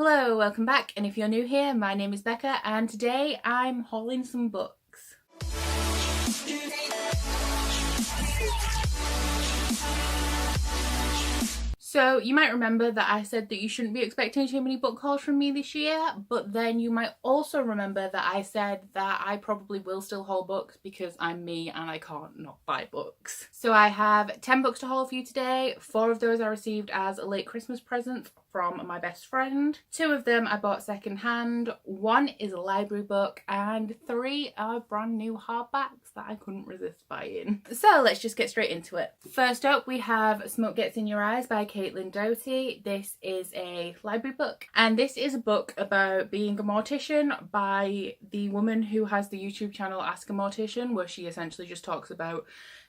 Hello, welcome back, and if you're new here, my name is Becca, and today I'm hauling some books. So you might remember that I said that you shouldn't be expecting too many book hauls from me this year, but then you might also remember that I said that I probably will still haul books because I'm me and I can't not buy books. So I have 10 books to haul for you today. 4 of those I received as a late Christmas present from my best friend. 2 of them I bought second hand. 1 is a library book and 3 are brand new hardbacks that I couldn't resist buying. So let's just get straight into it. First up we have Smoke Gets in Your Eyes by Caitlin Doughty. This is a library book, and this is a book about being a mortician by the woman who has the YouTube channel Ask a Mortician, where she essentially just talks about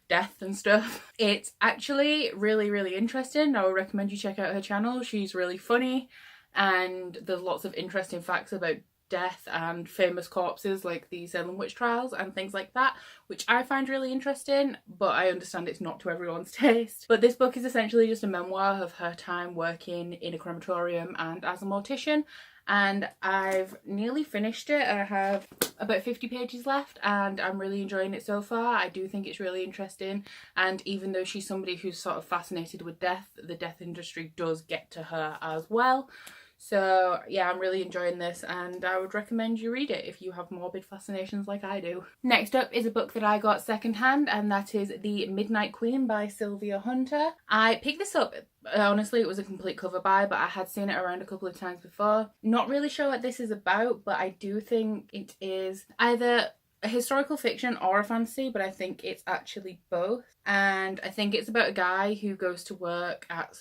death and stuff. It's actually really interesting. I would recommend you check out her channel. She's really funny and there's lots of interesting facts about death and famous corpses like the Salem witch trials and things like that, which I find really interesting, but I understand it's not to everyone's taste. But this book is essentially just a memoir of her time working in a crematorium and as a mortician, and I've nearly finished it. I have about 50 pages left and I'm really enjoying it so far. I do think it's really interesting, and even though she's somebody who's sort of fascinated with death, the death industry does get to her as well. So yeah, I'm really enjoying this and I would recommend you read it if you have morbid fascinations like I do. Next up is a book that I got secondhand, and that is The Midnight Queen by Sylvia Hunter. I picked this up, honestly it was a complete cover buy, but I had seen it around a couple of times before. Not really sure what this is about, but I do think it is either a historical fiction or a fantasy, but I think it's actually both. And I think it's about a guy who goes to work at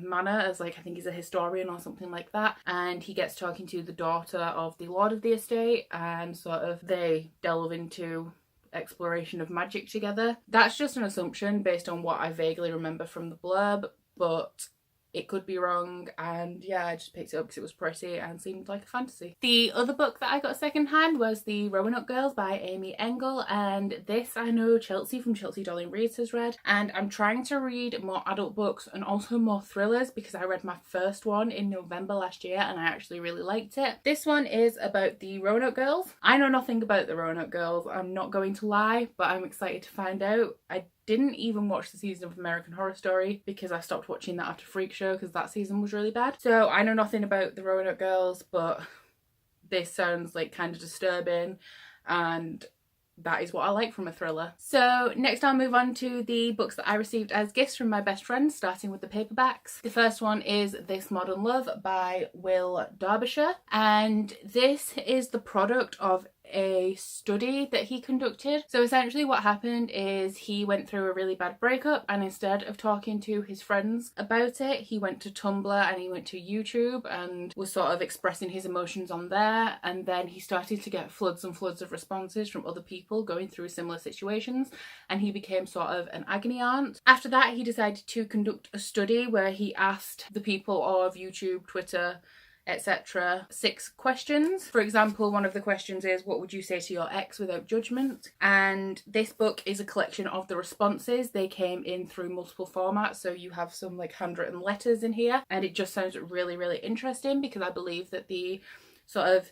manor as I think he's a historian or something like that, and he gets talking to the daughter of the lord of the estate, and sort of they delve into exploration of magic together. That's just an assumption based on what I vaguely remember from the blurb, but it could be wrong, and yeah, I just picked it up because it was pretty and seemed like a fantasy. The other book that I got secondhand was The Roanoke Girls by Amy Engel, and this I know Chelsea from Chelsea Darling Reads has read, and I'm trying to read more adult books and also more thrillers because I read my first one in November last year and I actually really liked it. This one is about the Roanoke Girls. I know nothing about the Roanoke Girls, I'm not going to lie, but I'm excited to find out. I didn't even watch the season of American Horror Story because I stopped watching that after Freak Show because that season was really bad. So I know nothing about the Roanoke Girls, but this sounds like kind of disturbing, and that is what I like from a thriller. So next I'll move on to the books that I received as gifts from my best friends, starting with the paperbacks. The first one is This Modern Love by Will Derbyshire, and this is the product of a study that he conducted. So essentially what happened is he went through a really bad breakup, and instead of talking to his friends about it, he went to Tumblr and he went to YouTube and was sort of expressing his emotions on there, and then he started to get floods and floods of responses from other people going through similar situations, and he became sort of an agony aunt. After that he decided to conduct a study where he asked the people of YouTube, Twitter, etc. 6 questions. For example, one of the questions is, what would you say to your ex without judgment? And this book is a collection of the responses. They came in through multiple formats, so you have some like handwritten letters in here, and it just sounds really interesting because I believe that the sort of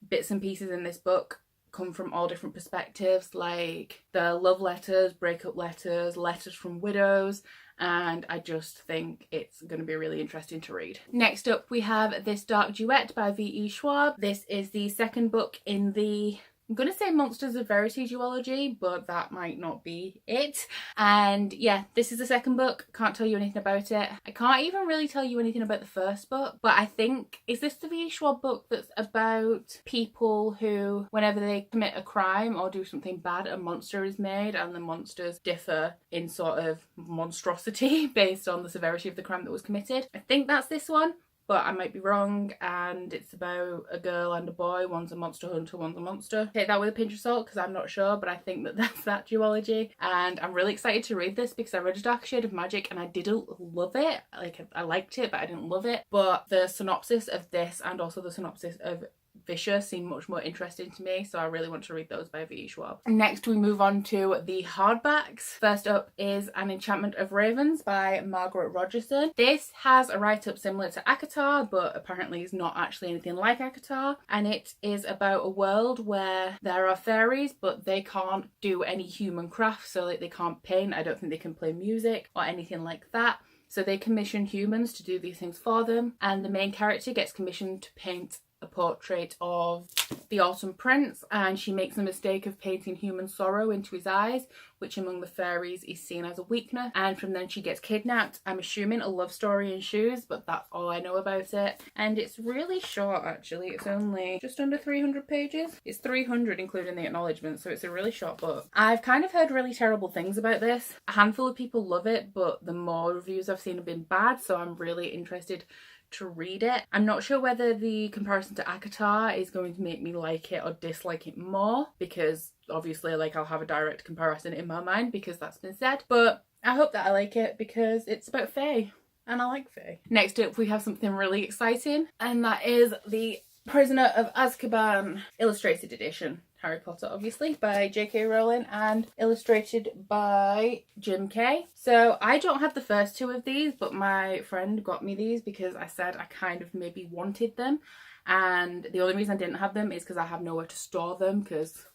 bits and pieces in this book come from all different perspectives, like the love letters, breakup letters, letters from widows, and I just think it's going to be really interesting to read. Next up we have This Dark Duet by V.E. Schwab. This is the second book in the, I'm going to say Monsters of Verity duology, but that might not be it. And yeah, this is the second book. Can't tell you anything about it. I can't even really tell you anything about the first book, but I think, is this the V. Schwab book that's about people who, whenever they commit a crime or do something bad, a monster is made, and the monsters differ in sort of monstrosity based on the severity of the crime that was committed? I think that's this one, but I might be wrong, and it's about a girl and a boy. One's a monster hunter, one's a monster. Take that with a pinch of salt because I'm not sure, but I think that that's that duology, and I'm really excited to read this because I read A Dark Shade of Magic and I didn't love it. Like, I liked it, but I didn't love it. But the synopsis of this and also the synopsis of Fisher seem much more interesting to me, so I really want to read those by V.E. Schwab. Next we move on to the hardbacks. First up is An Enchantment of Ravens by Margaret Rogerson. This has a write-up similar to ACOTAR, but apparently is not actually anything like ACOTAR, and it is about a world where there are fairies but they can't do any human crafts, so like they can't paint, I don't think they can play music or anything like that. So they commission humans to do these things for them, and the main character gets commissioned to paint a portrait of the Autumn Prince, and she makes the mistake of painting human sorrow into his eyes, which among the fairies is seen as a weakness, and from then she gets kidnapped. I'm assuming a love story ensues, but that's all I know about it. And it's really short actually, it's only just under 300 pages. It's 300 including the acknowledgements, so it's a really short book. I've kind of heard really terrible things about this. A handful of people love it, but the more reviews I've seen have been bad, so I'm really interested to read it. I'm not sure whether the comparison to ACOTAR is going to make me like it or dislike it more, because obviously like I'll have a direct comparison in my mind because that's been said, but I hope that I like it because it's about fae and I like fae. Next up we have something really exciting, and that is the Prisoner of Azkaban illustrated edition. Harry Potter obviously, by J.K. Rowling and illustrated by Jim Kay. So I don't have the first two of these, but my friend got me these because I said I kind of maybe wanted them, and the only reason I didn't have them is because I have nowhere to store them, because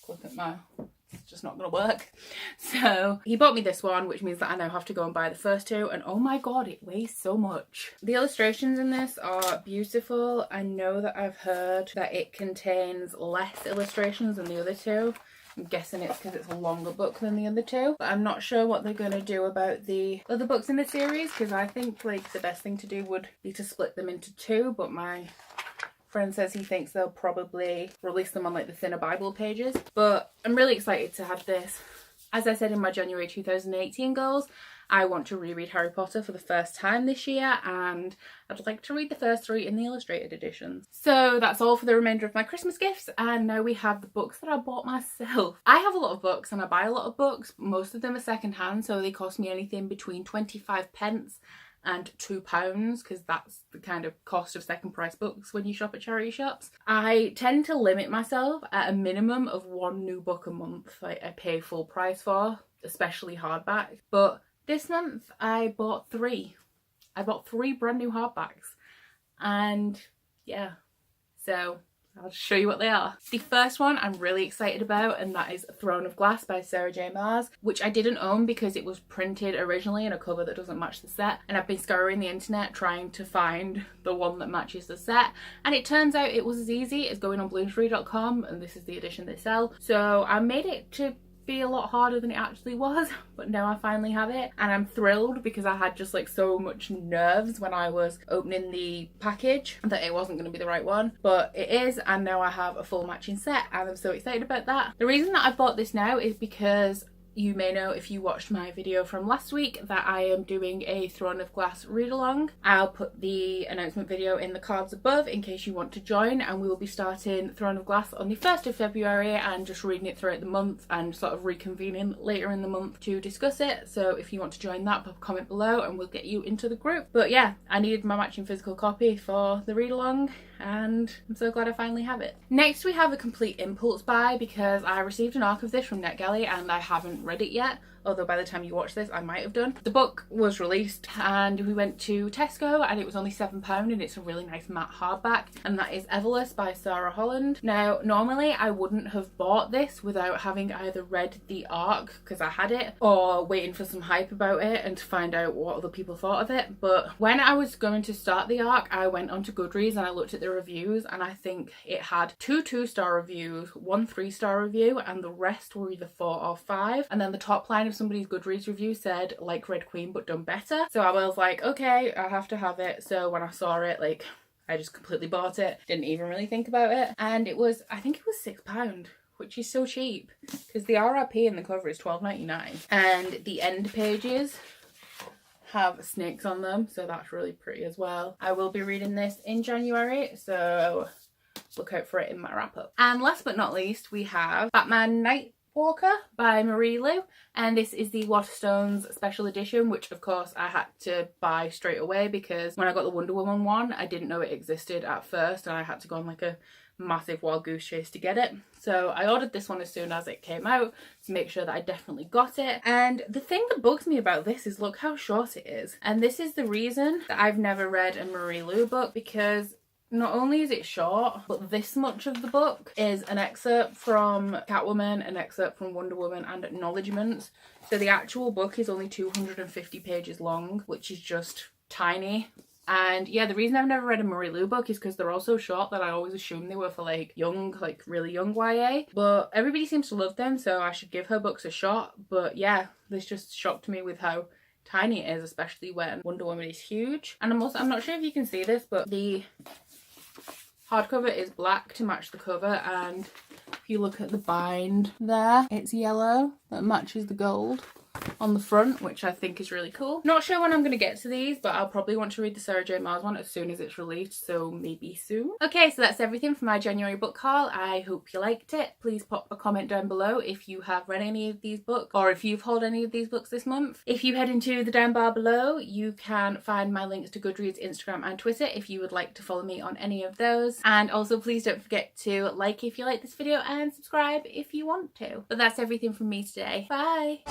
look at my, it's just not gonna work. So he bought me this one, which means that I now have to go and buy the first two, and oh my god, it weighs so much. The illustrations in this are beautiful. I know that I've heard that it contains less illustrations than the other two. I'm guessing it's because it's a longer book than the other two, but I'm not sure what they're going to do about the other books in the series, because I think like the best thing to do would be to split them into two, but my friend says he thinks they'll probably release them on like the thinner Bible pages. But I'm really excited to have this. As I said in my January 2018 goals, I want to reread Harry Potter for the first time this year, and I'd like to read the first three in the illustrated editions. So that's all for the remainder of my Christmas gifts, and now we have the books that I bought myself. I have a lot of books and I buy a lot of books. Most of them are secondhand, so they cost me anything between 25 pence and £2, because that's the kind of cost of second price books when you shop at charity shops. I tend to limit myself at a minimum of one new book a month, like I pay full price for, especially hardback. But this month I bought three. I bought three brand new hardbacks, and yeah, so I'll just show you what they are. The first one I'm really excited about, and that is Throne of Glass by Sarah J Maas, which I didn't own because it was printed originally in a cover that doesn't match the set, and I've been scouring the internet trying to find the one that matches the set, and it turns out it was as easy as going on bloomsbury.com, and this is the edition they sell. So I made it to be a lot harder than it actually was, but now I finally have it, and I'm thrilled because I had just like so much nerves when I was opening the package that it wasn't going to be the right one, but it is, and now I have a full matching set and I'm so excited about that. The reason that I bought this now is because you may know, if you watched my video from last week, that I am doing a Throne of Glass read along. I'll put the announcement video in the cards above in case you want to join, and we will be starting Throne of Glass on the 1st of February and just reading it throughout the month and sort of reconvening later in the month to discuss it. So if you want to join that, pop a comment below and we'll get you into the group. But yeah, I needed my matching physical copy for the read along, and I'm so glad I finally have it. Next we have a complete impulse buy, because I received an ARC of this from NetGalley and I haven't read it yet, although by the time you watch this I might have done. The book was released and we went to Tesco and it was only £7, and it's a really nice matte hardback, and that is Everless by Sarah Holland. Now normally I wouldn't have bought this without having either read the ARC because I had it, or waiting for some hype about it and to find out what other people thought of it. But when I was going to start the ARC, I went onto Goodreads and I looked at the reviews, and I think it had 2 2-star reviews, 1 3-star review, and the rest were either 4 or 5. And then the top line of somebody's Goodreads review said like Red Queen but done better. So I was like, okay, I have to have it. So when I saw it, like, I just completely bought it, didn't even really think about it, and it was, I think it was £6, which is so cheap because the RRP in the cover is £12.99, and the end pages have snakes on them, so that's really pretty as well. I will be reading this in January, so look out for it in my wrap up. And last but not least, we have Batman Night Walker by Marie Lu, and this is the Waterstones special edition, which of course I had to buy straight away because when I got the Wonder Woman one I didn't know it existed at first and I had to go on like a massive wild goose chase to get it. So I ordered this one as soon as it came out to make sure that I definitely got it. And the thing that bugs me about this is look how short it is. And this is the reason that I've never read a Marie Lu book, because not only is it short, but this much of the book is an excerpt from Catwoman, an excerpt from Wonder Woman, and acknowledgements. So the actual book is only 250 pages long, which is just tiny. And yeah, the reason I've never read a Marie Lu book is because they're all so short that I always assumed they were for like young, like really young YA. But everybody seems to love them, so I should give her books a shot. But yeah, this just shocked me with how tiny it is, especially when Wonder Woman is huge. And I'm not sure if you can see this, but the hardcover is black to match the cover, and if you look at the bind there, it's yellow that matches the gold on the front, which I think is really cool. Not sure when I'm going to get to these, but I'll probably want to read the Sarah J Maas one as soon as it's released, so maybe soon. Okay, so that's everything for my January book haul. I hope you liked it. Please pop a comment down below if you have read any of these books or if you've hauled any of these books this month. If you head into the down bar below, you can find my links to Goodreads, Instagram and Twitter if you would like to follow me on any of those. And also please don't forget to like if you like this video and subscribe if you want to. But that's everything from me today. Bye!